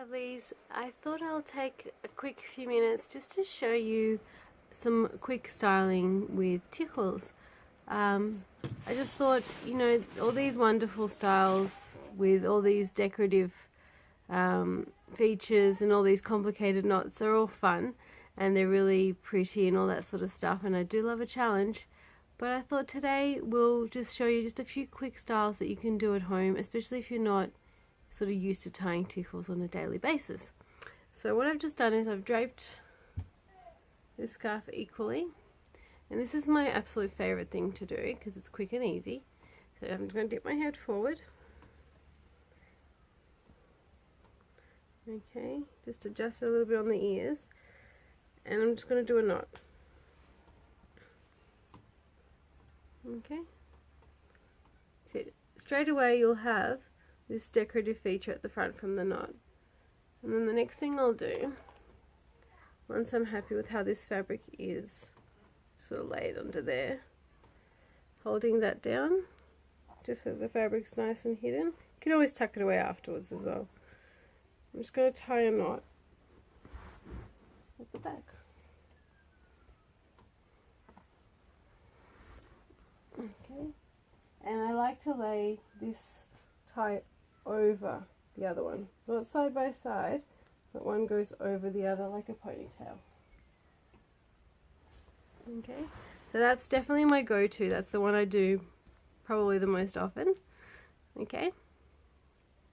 Lovelies, I thought I'll take a quick few minutes just to show you some quick styling with tichels. I just thought, you know, all these wonderful styles with all these decorative features and all these complicated knots, they're all fun and they're really pretty and all that sort of stuff, and I do love a challenge. But I thought today we'll just show you just a few quick styles that you can do at home, especially if you're not sort of used to tying tichels on a daily basis. So what I've just done is I've draped this scarf equally, and this is my absolute favorite thing to do because it's quick and easy. So I'm just going to dip my head forward. Okay, just adjust it a little bit on the ears, and I'm just going to do a knot. Okay, that's it. Straight away you'll have this decorative feature at the front from the knot. And then the next thing I'll do, once I'm happy with how this fabric is sort of laid under there, holding that down just so the fabric's nice and hidden. You can always tuck it away afterwards as well. I'm just going to tie a knot at the back. Okay, and I like to lay this tie over the other one, not side by side, but one goes over the other like a ponytail. Okay, so that's definitely my go-to. That's the one I do probably the most often. Okay,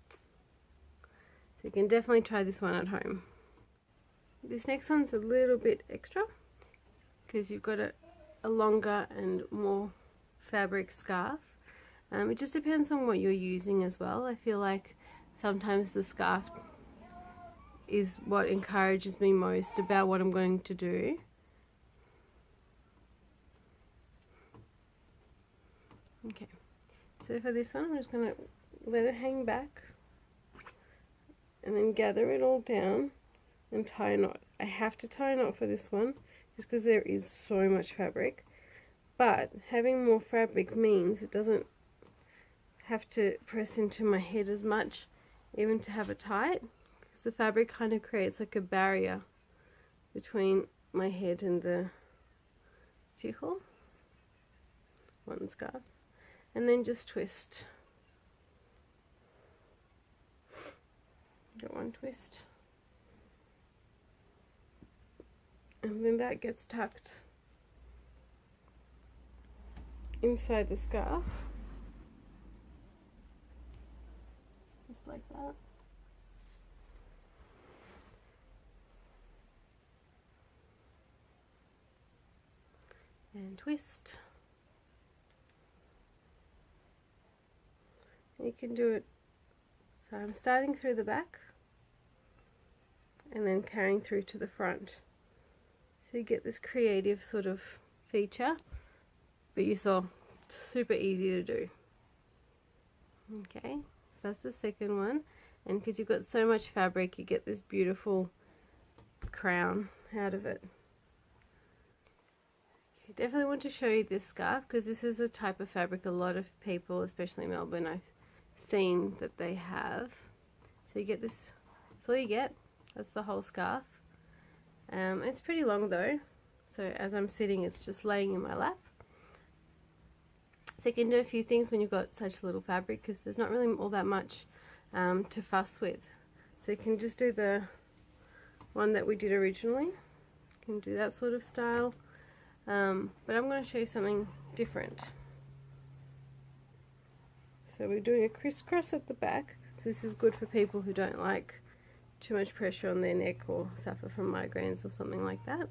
so you can definitely try this one at home. This next one's a little bit extra because you've got a longer and more fabric scarf. It just depends on what you're using as well. I feel like sometimes the scarf is what encourages me most about what I'm going to do. Okay, so for this one I'm just going to let it hang back and then gather it all down and tie a knot. I have to tie a knot for this one just because there is so much fabric, but having more fabric means it doesn't have to press into my head as much even to have it tight, because the fabric kind of creates like a barrier between my head and the tichel, one scarf, and then just twist. Get one twist, and then that gets tucked inside the scarf. Just like that. And twist. And you can do it, so I'm starting through the back and then carrying through to the front. So you get this creative sort of feature, but you saw it's super easy to do. Okay. That's the second one, and because you've got so much fabric you get this beautiful crown out of it. Okay, definitely want to show you this scarf because this is a type of fabric a lot of people, especially in Melbourne, I've seen that they have. So you get this, that's all you get, that's the whole scarf. It's pretty long though, so as I'm sitting it's just laying in my lap. So you can do a few things when you've got such little fabric because there's not really all that much to fuss with. So you can just do the one that we did originally. You can do that sort of style. But I'm going to show you something different. So we're doing a crisscross at the back. So this is good for people who don't like too much pressure on their neck or suffer from migraines or something like that.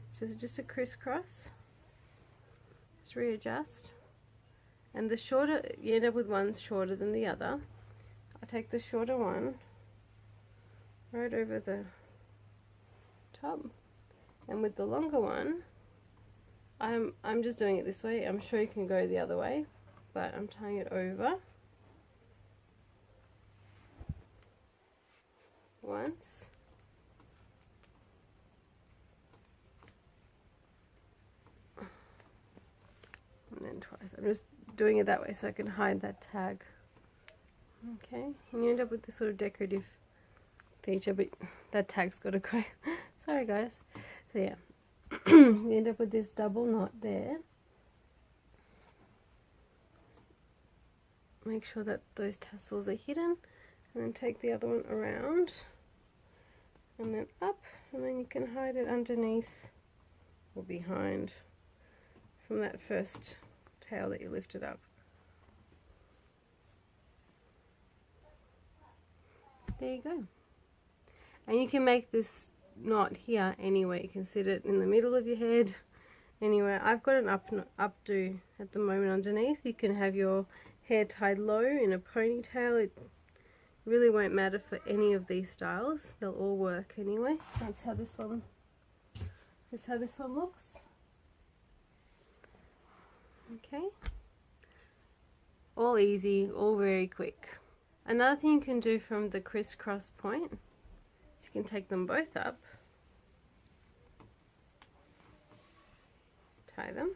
So it's just a crisscross. Just readjust. And the shorter, you end up with one shorter than the other. I take the shorter one right over the top, and with the longer one, I'm just doing it this way. I'm sure you can go the other way, but I'm tying it over once. And then twice. I'm just doing it that way so I can hide that tag. Okay, and you end up with this sort of decorative feature, but that tag's got to go. Sorry guys. So yeah, you end up with this double knot there. Make sure that those tassels are hidden, and then take the other one around and then up, and then you can hide it underneath or behind from that first tail that you lifted up. There you go. And you can make this knot here anywhere. You can sit it in the middle of your head, anywhere. I've got an updo at the moment underneath. You can have your hair tied low in a ponytail. It really won't matter for any of these styles. They'll all work anyway. That's how this one looks. Okay. All easy, all very quick. Another thing you can do from the crisscross point is you can take them both up, tie them,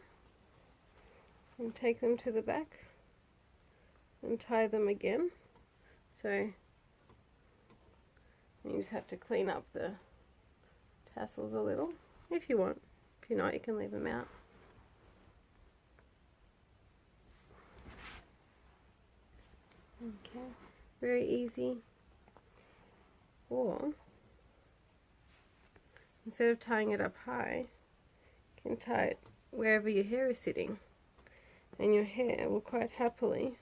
and take them to the back and tie them again. So you just have to clean up the tassels a little if you want. If you're not, you can leave them out. Okay, very easy. Or instead of tying it up high, you can tie it wherever your hair is sitting, and your hair will quite happily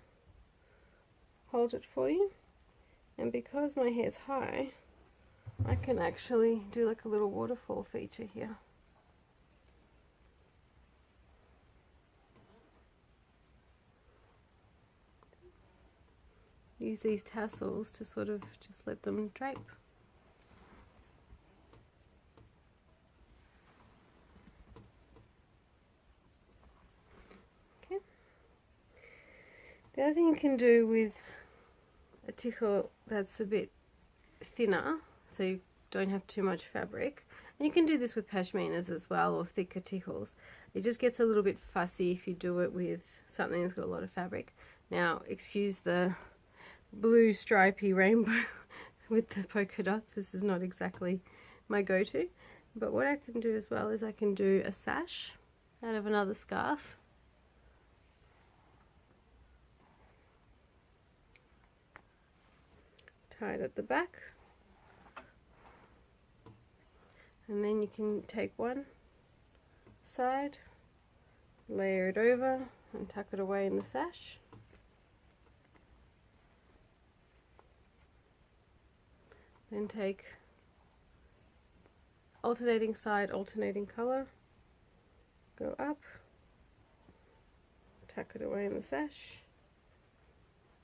hold it for you. And because my hair's high, I can actually do like a little waterfall feature here. Use these tassels to sort of just let them drape. Okay. The other thing you can do with a tichel that's a bit thinner, so you don't have too much fabric, and you can do this with pashminas as well, or thicker tichels. It just gets a little bit fussy if you do it with something that's got a lot of fabric. Now, excuse the blue stripy rainbow with the polka dots. This is not exactly my go-to, but what I can do as well is I can do a sash out of another scarf. Tie it at the back, and then you can take one side, layer it over, and tuck it away in the sash. Then take alternating side, alternating color, go up, tuck it away in the sash,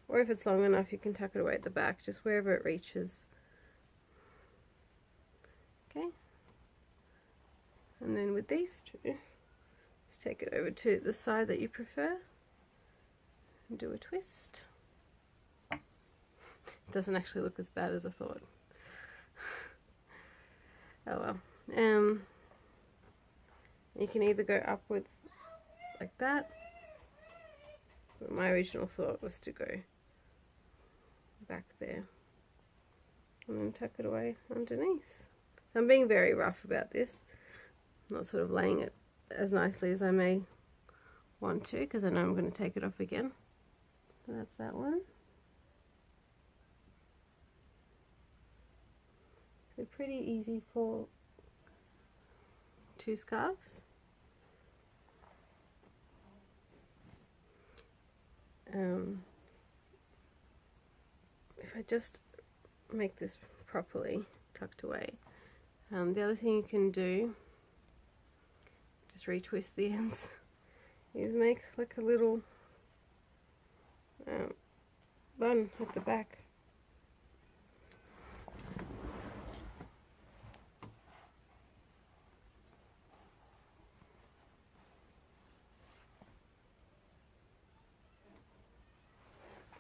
or if it's long enough you can tuck it away at the back, just wherever it reaches. Okay, and then with these two, just take it over to the side that you prefer and do a twist. It doesn't actually look as bad as I thought. Oh well. You can either go upwards like that, but my original thought was to go back there and then tuck it away underneath. So I'm being very rough about this. I'm not sort of laying it as nicely as I may want to, because I know I'm going to take it off again. So that's that one. So pretty easy for two scarves. If I just make this properly tucked away, the other thing you can do, just retwist the ends, is make like a little bun at the back.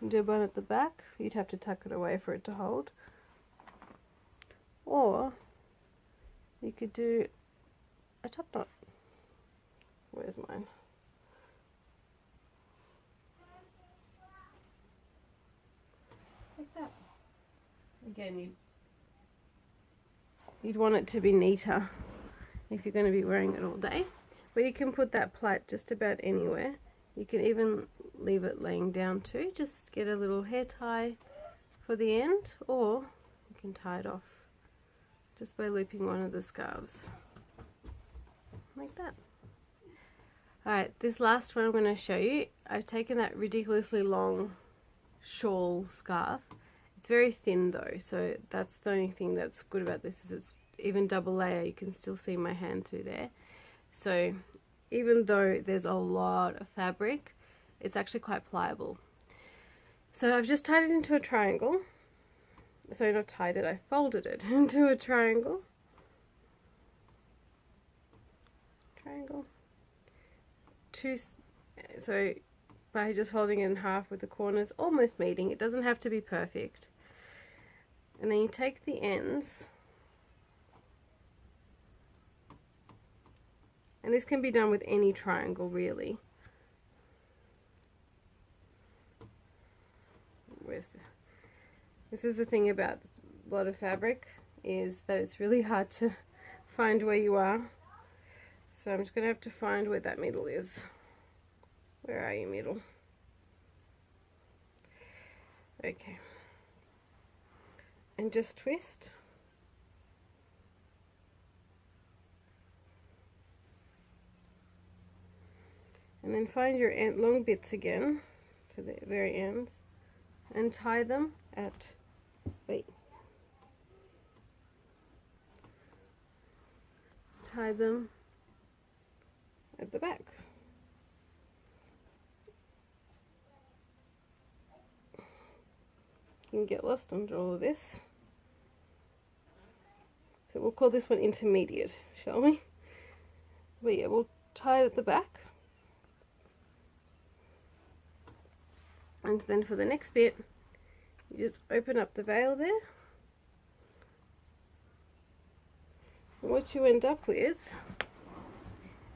Do a bun at the back. You'd have to tuck it away for it to hold, or you could do a top knot. Where's mine? Like that. Again, you you'd want it to be neater if you're going to be wearing it all day. But you can put that plait just about anywhere. You can even leave it laying down too. Just get a little hair tie for the end, or you can tie it off just by looping one of the scarves like that. Alright, this last one I'm going to show you, I've taken that ridiculously long shawl scarf. It's very thin though, so that's the only thing that's good about this, is it's even double layer. You can still see my hand through there. So even though there's a lot of fabric, it's actually quite pliable. So I've just tied it into a triangle. So not tied it, I folded it into a triangle. So by just folding it in half with the corners almost meeting, it doesn't have to be perfect. And then you take the ends, and this can be done with any triangle really. This is the thing about a lot of fabric, is that it's really hard to find where you are. So I'm just going to have to find where that middle is. Where are you, middle? Okay. And just twist. And then find your long bits again to the very ends and tie them at, tie them at the back. You can get lost under all of this. So we'll call this one intermediate, shall we? But yeah, we'll tie it at the back. And then for the next bit, you just open up the veil there. And what you end up with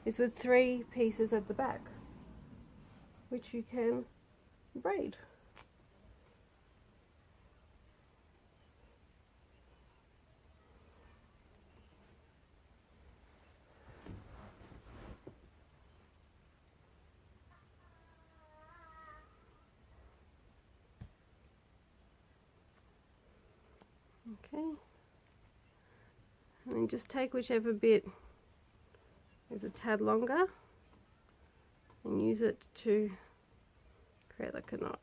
is with 3 pieces at the back, which you can braid. Okay, and then just take whichever bit is a tad longer and use it to create like a knot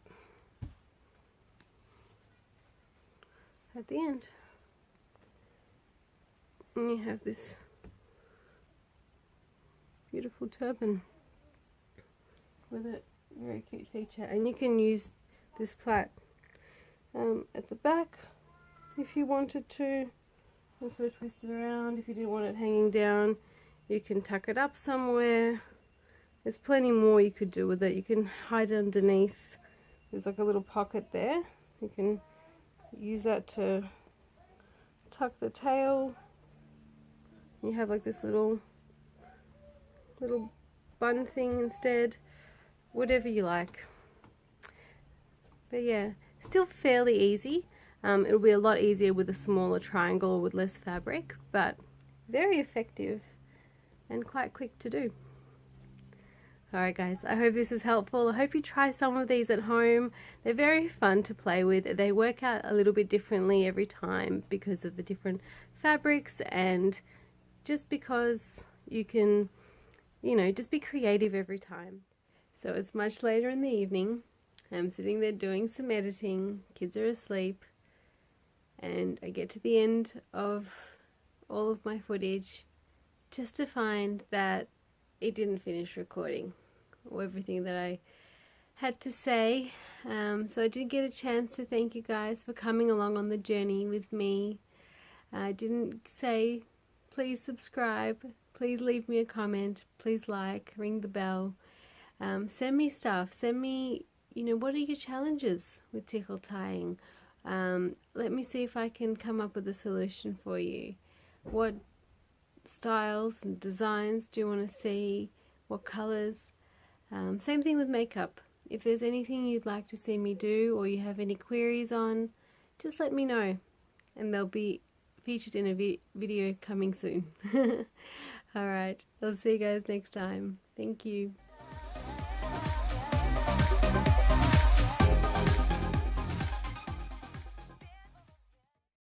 at the end. And you have this beautiful turban with a very cute feature, and you can use this plait at the back if you wanted to, and sort of twist it around. If you didn't want it hanging down, you can tuck it up somewhere. There's plenty more you could do with it. You can hide it underneath. There's like a little pocket there. You can use that to tuck the tail. You have like this little bun thing instead. Whatever you like. But yeah, still fairly easy. It'll be a lot easier with a smaller triangle or with less fabric, but very effective and quite quick to do. Alright guys, I hope this is helpful. I hope you try some of these at home. They're very fun to play with. They work out a little bit differently every time because of the different fabrics, and just because you can, you know, just be creative every time. So it's much later in the evening. I'm sitting there doing some editing. Kids are asleep. And I get to the end of all of my footage just to find that it didn't finish recording or everything that I had to say. So I did get a chance to thank you guys for coming along on the journey with me. I didn't say please subscribe, please leave me a comment, please like, ring the bell, send me stuff, send me, you know, what are your challenges with tichel tying? Let me see if I can come up with a solution for you. What styles and designs do you want to see? What colors? Same thing with makeup. If there's anything you'd like to see me do or you have any queries on, just let me know and they'll be featured in a video coming soon. Alright, I'll see you guys next time. Thank you.